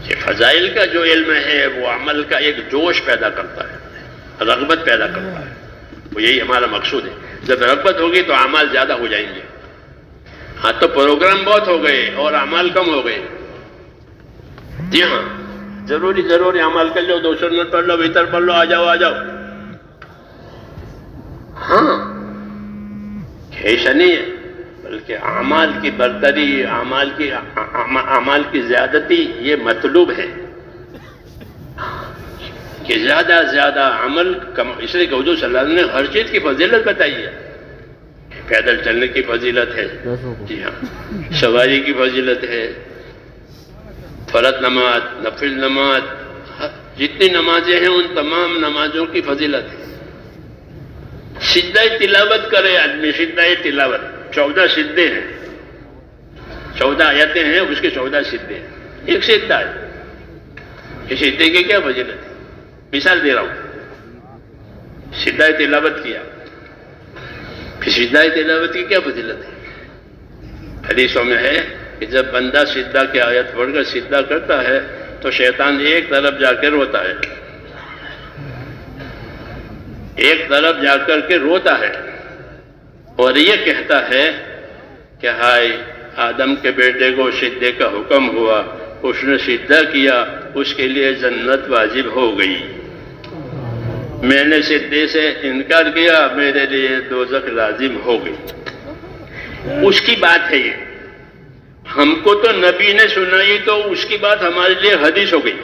کہ فضائل کا جو علم ہے وہ عمل کا ایک جوش پیدا کرتا ہے، رغبت پیدا کرتا ہے، وہ یہی ہمارا مقصود ہے۔ جب رغبت ہوگی تو اعمال زیادہ ہو جائیں گے۔ ہاں تو پروگرام بہت ہو گئے اور اعمال کم ہو گئے۔ جی ہاں، ضروری عمل کر لو، 200 منٹ پڑھ لو، وتر پڑھ لو، آ جاؤ۔ ہاں، ایسا نہیں ہے، بلکہ اعمال کی برتری، اعمال کی زیادتی یہ مطلوب ہے کہ زیادہ عمل کم۔ اس لیے کہ حضور صلی اللہ علیہ وسلم نے ہر چیز کی فضیلت بتائی ہے۔ پیدل چلنے کی فضیلت ہے، جی ہاں، سواری کی فضیلت ہے، فرض نماز، نفل نماز، جتنی نمازیں ہیں ان تمام نمازوں کی فضیلت ہے۔ سجدہ تلاوت کرے آدمی، سجدہ تلاوت 14 سجدے ہیں، 14 آیتیں ہیں، اس کے 14 سجدے ہیں، ایک سجدہ ہے۔ اس سجدے کی کیا فضیلت ہے؟ مثال دے رہا ہوں، سجدہ تلاوت کیا، پھر سجدہ تلاوت کی کیا فضیلت ہے؟ حدیثوں میں ہے کہ جب بندہ سجدہ کی آیت پڑھ کر سجدہ کرتا ہے تو شیطان ایک طرف جا کے روتا ہے، ایک طرف جا کر کے روتا ہے اور یہ کہتا ہے کہ ہائے آدم کے بیٹے کو سجدے کا حکم ہوا، اس نے سجدہ کیا، اس کے لیے جنت واجب ہو گئی، میں نے سجدے سے انکار کیا، میرے لیے دوزخ لازم ہو گئی۔ اس کی بات ہے یہ، ہم کو تو نبی نے سنائی تو اس کی بات ہمارے لیے حدیث ہو گئی۔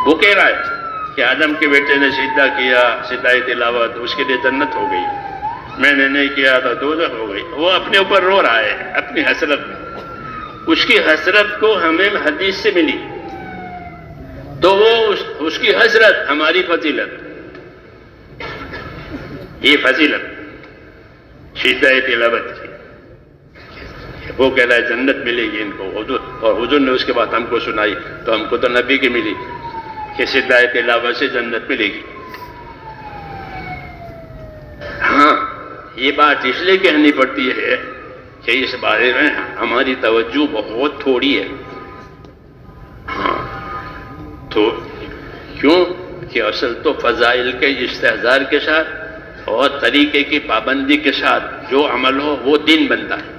وہ کہہ رہا ہے کہ آدم کے بیٹے نے سجدہ کیا، سجدہ تلاوت، اس کے لیے جنت ہو گئی، میں نے نہیں کیا تو دوزخ ہو گئی۔ وہ اپنے اوپر رو رہا ہے، اپنی حسرت میں۔ اس کی حسرت کو ہمیں حدیث سے ملی تو وہ اس کی حسرت ہماری فضیلت، یہ فضیلت سجدہ تلاوت کی۔ وہ کہہ رہا ہے جنت ملے گی ان کو، اور حضور نے اس کے بعد ہم کو سنائی تو ہم کو تو نبی کی ملی کہ سجدہ تلاوت سے جنت ملے گی۔ ہاں، یہ بات اس لیے کہنی پڑتی ہے کہ اس بارے میں ہماری توجہ بہت تھوڑی ہے۔ ہاں تو کیوں کہ اصل تو فضائل کے استحضار کے ساتھ اور طریقے کی پابندی کے ساتھ جو عمل ہو وہ دین بنتا ہے۔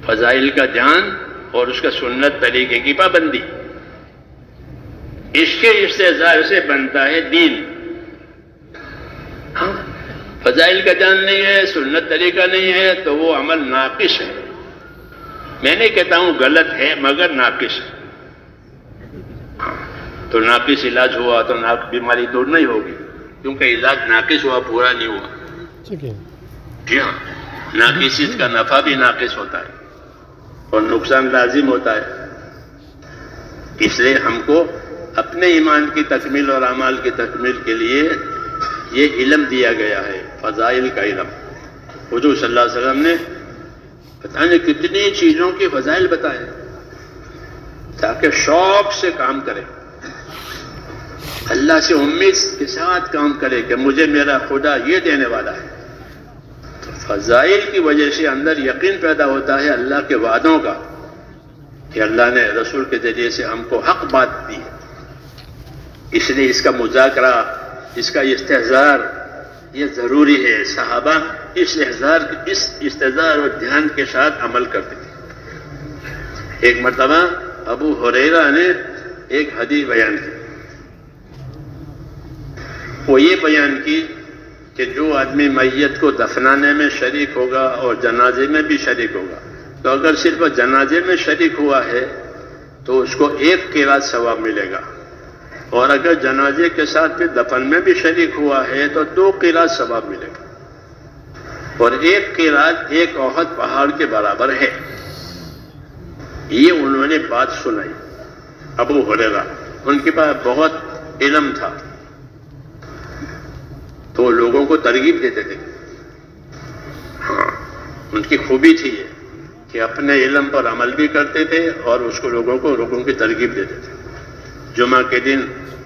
فضائل کا جان اور اس کا سنت طریقے کی پابندی، اس کے استحضار سے بنتا ہے دین۔ ہاں، فضائل کا جان نہیں ہے، سنت طریقہ نہیں ہے تو وہ عمل ناقص ہے۔ میں نہیں کہتا ہوں غلط ہے، مگر ناقص ہے۔ تو ناقص علاج ہوا تو بیماری دور نہیں ہوگی، کیونکہ علاج ناقص ہوا، پورا نہیں ہوا۔ جی ہاں، ناقص چیز کا نفع بھی ناقص ہوتا ہے اور نقصان لازم ہوتا ہے۔ اس لیے ہم کو اپنے ایمان کی تکمیل اور اعمال کی تکمیل کے لیے یہ علم دیا گیا ہے، فضائل کا علم۔ حضور صلی اللہ علیہ وسلم نے پتہ نہیں کتنی چیزوں کی فضائل بتائے تاکہ شوق سے کام کرے، اللہ سے امید کے ساتھ کام کرے کہ مجھے میرا خدا یہ دینے والا ہے۔ تو فضائل کی وجہ سے اندر یقین پیدا ہوتا ہے اللہ کے وعدوں کا کہ اللہ نے رسول کے ذریعے سے ہم کو حق بات دی ہے۔ اس لیے اس کا مذاکرہ، اس کا استحضار یہ ضروری ہے۔ صحابہ اس استحضار اور دھیان کے ساتھ عمل کرتے تھے۔ ایک مرتبہ ابو ہریرہ نے ایک حدیث بیان کی، وہ یہ بیان کی کہ جو آدمی میت کو دفنانے میں شریک ہوگا اور جنازے میں بھی شریک ہوگا، تو اگر صرف جنازے میں شریک ہوا ہے تو اس کو 1 قیراط ثواب ملے گا، اور اگر جنازے کے ساتھ پھر دفن میں بھی شریک ہوا ہے تو 2 قیراط ثواب ملے گا، اور 1 قیراط 1 احد پہاڑ کے برابر ہے۔ یہ انہوں نے بات سنائی ابو ہریرہ، ان کے پاس بہت علم تھا تو لوگوں کو ترغیب دیتے تھے۔ ہاں، ان کی خوبی تھی یہ کہ اپنے علم پر عمل بھی کرتے تھے اور اس کو لوگوں کی ترغیب دیتے تھے۔ جمعہ کے دن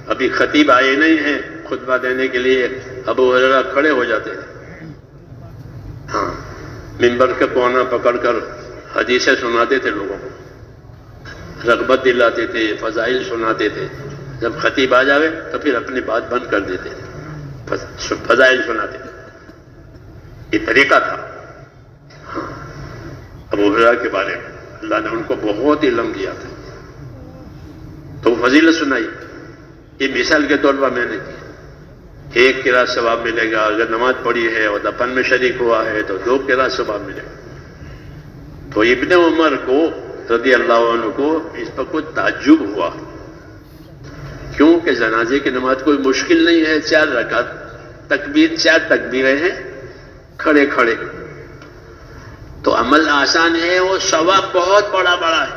ابھی خطیب آئے نہیں ہیں خطبہ دینے کے لیے، ابو ہریرہ کھڑے ہو جاتے تھے، ہاں، منبر کا کونا پکڑ کر حدیثیں سناتے تھے لوگوں کو۔ رغبت دلاتے تھے، فضائل سناتے تھے. جب خطیب آ جاوے تو پھر اپنی بات بند کر دیتے تھے، فضائل سناتے تھے. یہ طریقہ تھا. ابو ہریرہ کے بارے میں اللہ نے ان کو بہت علم دیا تھا، تو فضیلت سنائی. یہ مثال کے طور پر میں نے کی. ایک قرات ثواب ملے گا، اگر نماز پڑھی ہے اور دفن میں شریک ہوا ہے تو 2 قرات ثواب ملے گا. تو ابن عمر کو رضی اللہ عنہ کو اس پر کچھ تعجب ہوا، کیونکہ جنازے کی نماز کوئی مشکل نہیں ہے. 4 رکعت، تکبیر 4 تکبیریں ہیں کھڑے کھڑے، تو عمل آسان ہے. وہ ثواب بہت بڑا بڑا ہے،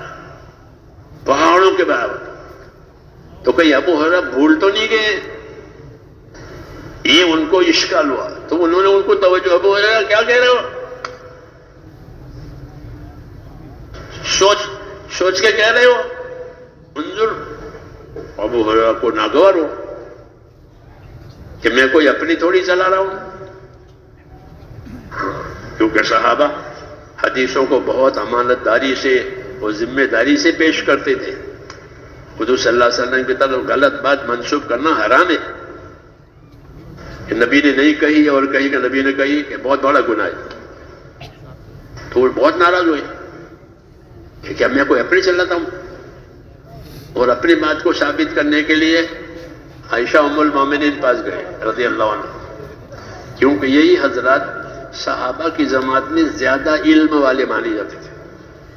پہاڑوں کے برابر. تو کہیں ابو ہریرہ بھول تو نہیں گئے؟ یہ ان کو اشکال ہوا. تو انہوں نے ان کو توجہ، ابو ہریرہ کیا کہہ رہے ہو؟ سوچ کے کہہ رہے ہو؟ انظر. ابو ہریرہ کو ناگوار ہو کہ میں کوئی اپنی تھوڑی چلا رہا ہوں. کیونکہ صحابہ حدیثوں کو بہت امانت داری سے اور ذمہ داری سے پیش کرتے تھے. حضور صلی اللہ علیہ وسلم کی طرف غلط بات منسوب کرنا حرام ہے. کہ نبی نے نہیں کہی اور کہی کہ نبی نے کہی، کہ بہت بڑا گناہ ہے. تو وہ بہت ناراض ہوئے کہ کیا میں کوئی اپنی چلاتا ہوں. اور اپنی بات کو ثابت کرنے کے لیے عائشہ ام المومنین پاس گئے رضی اللہ عنہ، کیونکہ یہی حضرات صحابہ کی جماعت میں زیادہ علم والے مانے جاتے تھے.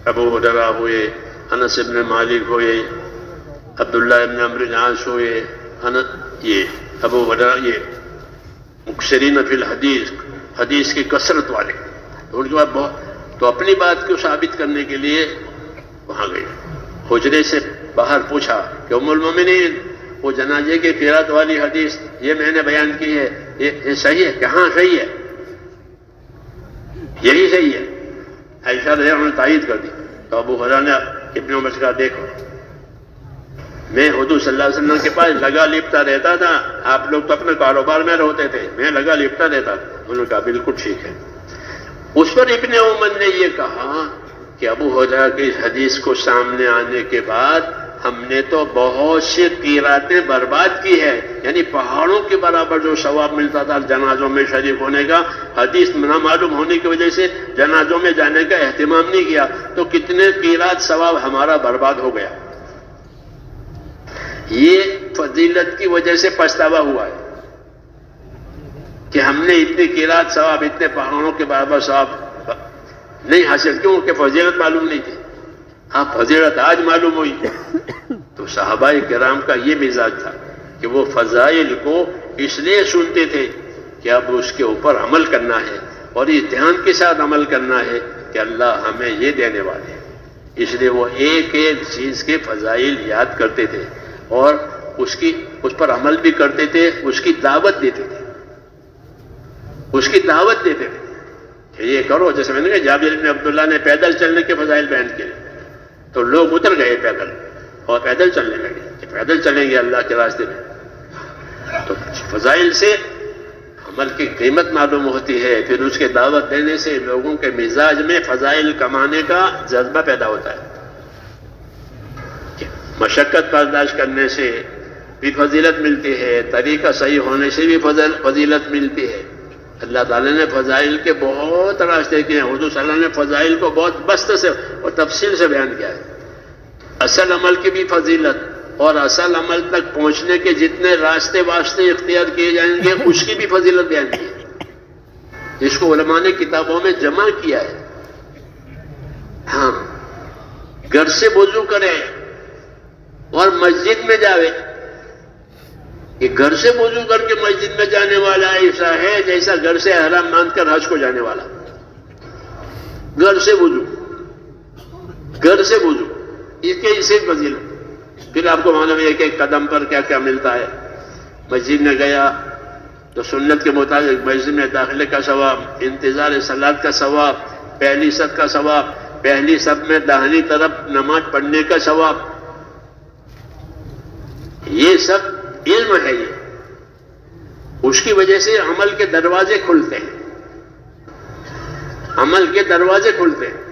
ابو ہریرہ ہوئے، انس ابن مالک ہوئے، عبداللہ ابن عمرو بن عاص ہوئے، یہ ابو ہریرہ، یہ مکثرین فی الحدیث، حدیث کی کثرت والے. ان کے بعد تو اپنی بات کو ثابت کرنے کے لیے وہاں گئے. حجرے سے باہر پوچھا کہ ام المومنین، وہ جنازے کی قرات والی حدیث یہ میں نے بیان کی ہے، یہ صحیح ہے؟ کہ ہاں صحیح ہے، یہی صحیح ہے. عائشہ رضی اللہ عنہ نے تائید کر دی. تو ابو ہریرہ نے ابن عمر سے کہا دیکھو میں حضور صلی اللہ علیہ وسلم کے پاس لگا لپٹا رہتا تھا، آپ لوگ تو اپنے کاروبار میں ہوتے تھے، میں لگا لپٹا رہتا تھا. انہوں نے کہا بالکل ٹھیک ہے. اس پر ابن عمر نے یہ کہا کہ ابو ہریرہ کی اس حدیث کو سامنے آنے کے بعد ہم نے تو بہت سی قراتیں برباد کی ہے. یعنی پہاڑوں کے برابر جو ثواب ملتا تھا جنازوں میں شریک ہونے کا، حدیث نہ معلوم ہونے کی وجہ سے جنازوں میں جانے کا اہتمام نہیں کیا، تو کتنے قرات ثواب ہمارا برباد ہو گیا. یہ فضیلت کی وجہ سے پچھتاوا ہوا ہے کہ ہم نے اتنی قرات ثواب، اتنے پہاڑوں کے برابر ثواب نہیں حاصل، کیوں کہ فضیلت معلوم نہیں تھی. ہاں فضیلت آج معلوم ہوئی. تو صحابہ کرام کا یہ مزاج تھا کہ وہ فضائل کو اس لیے سنتے تھے کہ اب اس کے اوپر عمل کرنا ہے، اور اس دھیان کے ساتھ عمل کرنا ہے کہ اللہ ہمیں یہ دینے والے ہیں. اس لیے وہ ایک ایک چیز کے فضائل یاد کرتے تھے اور اس پر عمل بھی کرتے تھے، اس کی دعوت دیتے تھے، اس کی دعوت دیتے تھے کہ یہ کرو. جیسے میں نے کہا جابر بن عبداللہ نے پیدل چلنے کے فضائل بیان کیے، تو لوگ اتر گئے پیدل اور پیدل چلنے لگے کہ پیدل چلیں گے اللہ کے راستے میں. تو فضائل سے عمل کی قیمت معلوم ہوتی ہے. پھر اس کے دعوت دینے سے لوگوں کے مزاج میں فضائل کمانے کا جذبہ پیدا ہوتا ہے. مشقت برداشت کرنے سے بھی فضیلت ملتی ہے، طریقہ صحیح ہونے سے بھی فضیلت ملتی ہے. اللہ تعالیٰ نے فضائل کے بہت راستے کیے ہیں. حضور صلی اللہ علیہ وسلم نے فضائل کو بہت بسط سے اور تفصیل سے بیان کیا ہے. اصل عمل کی بھی فضیلت اور اصل عمل تک پہنچنے کے جتنے راستے اختیار کیے جائیں گے اس کی بھی فضیلت بیان کی ہے، جس کو علماء نے کتابوں میں جمع کیا ہے. ہاں، گھر سے وضو کرے اور مسجد میں جاوے. یہ گھر سے وضو کر کے مسجد میں جانے والا ایسا ہے جیسا گھر سے احرام باندھ کر حج کو جانے والا. گھر سے وضو اس کے اسے فضیلت. پھر آپ کو معلوم ہے کہ قدم پر کیا کیا ملتا ہے. مسجد میں گیا تو سنت کے مطابق مسجد میں داخلے کا ثواب، انتظار صلاۃ کا ثواب، پہلی صف کا ثواب، پہلی صف میں داہنی طرف نماز پڑھنے کا ثواب. یہ سب علم ہے. یہ اس کی وجہ سے عمل کے دروازے کھلتے ہیں، عمل کے دروازے کھلتے ہیں.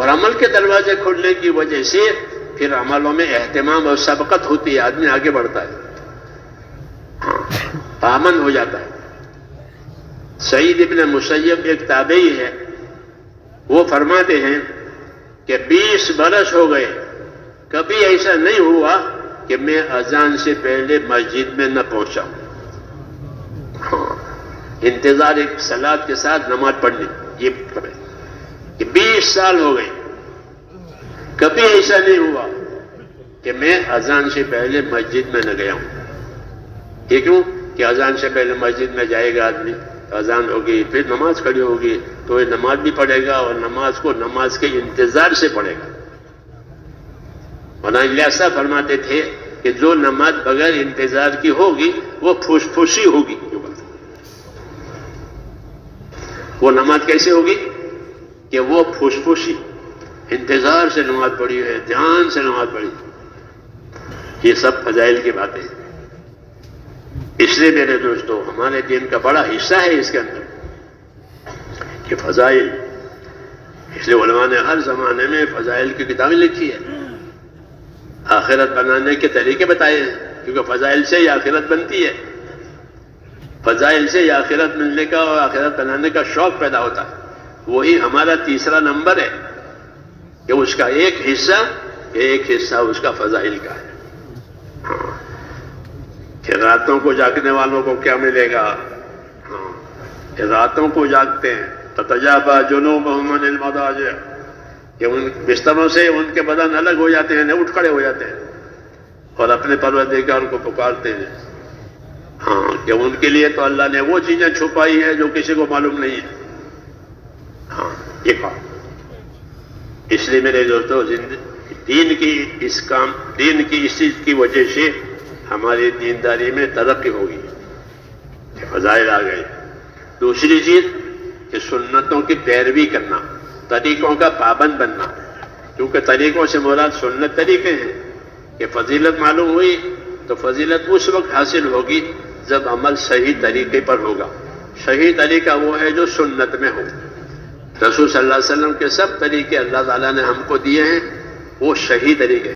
اور عمل کے دروازے کھلنے کی وجہ سے پھر عملوں میں اہتمام اور سبقت ہوتی ہے، آدمی آگے بڑھتا ہے، پامن ہو جاتا ہے۔ سعید ابن مسیب ایک تابعی ہے، وہ فرماتے ہیں کہ 20 برس ہو گئے، کبھی ایسا نہیں ہوا کہ میں اذان سے پہلے مسجد میں نہ پہنچا ہوں۔ انتظار ایک صلاۃ کے ساتھ نماز پڑھنے، یہ کہ 20 سال ہو گئے، کبھی ایسا نہیں ہوا کہ میں اذان سے پہلے مسجد میں نہ گیا ہوں۔ یہ کیوں کہ اذان سے پہلے مسجد میں جائے گا آدمی، اذان ہوگی، پھر نماز کھڑی ہوگی، تو یہ نماز بھی پڑھے گا اور نماز کو نماز کے انتظار سے پڑھے گا۔ مولانا الیاس صاحب فرماتے تھے کہ جو نماز بغیر انتظار کی ہوگی وہ پھوس پھوسی ہوگی۔ وہ نماز کیسے ہوگی کہ وہ پھوس پھوسی، انتظار سے نماز پڑھی ہے، دھیان سے نماز پڑھی۔ یہ سب فضائل کی باتیں ہیں۔ اس لیے میرے دوستو ہمارے دین کا بڑا حصہ ہے اس کے اندر کہ فضائل، اس لیے علماء نے ہر زمانے میں فضائل کی کتابیں لکھی ہے، آخرت بنانے کے طریقے بتائے ہیں، کیونکہ فضائل سے ہی آخرت بنتی ہے، فضائل سے ہی آخرت ملنے کا اور آخرت بنانے کا شوق پیدا ہوتا ہے۔ وہی ہمارا تیسرا نمبر ہے کہ اس کا ایک حصہ اس کا فضائل کا ہے۔ ہاں کہ راتوں کو جاگنے والوں کو کیا ملے گا؟ ہاں کہ راتوں کو جاگتے ہیں، تتجافی جنوبہم عن المضاجع، کہ ان بستروں سے ان کے بدن الگ ہو جاتے ہیں، اٹھ کھڑے ہو جاتے ہیں اور اپنے پروردگار کو پکارتے ہیں۔ ہاں کہ ان کے لیے تو اللہ نے وہ چیزیں چھپائی ہیں جو کسی کو معلوم نہیں ہے۔ ہاں یہ کہا۔ اس لیے میرے دوستو دین کی اس چیز کی وجہ سے ہماری دینداری میں ترقی ہوگی کہ فضائل آ گئے۔ دوسری چیز کہ سنتوں کی پیروی کرنا، طریقوں کا پابند بننا، کیونکہ طریقوں سے مراد سنت طریقے ہیں کہ فضیلت معلوم ہوئی تو فضیلت اس وقت حاصل ہوگی جب عمل صحیح طریقے پر ہوگا۔ صحیح طریقہ وہ ہے جو سنت میں ہو۔ رسول صلی اللہ علیہ وسلم کے سب طریقے اللہ تعالیٰ نے ہم کو دیے ہیں، وہ صحیح طریقے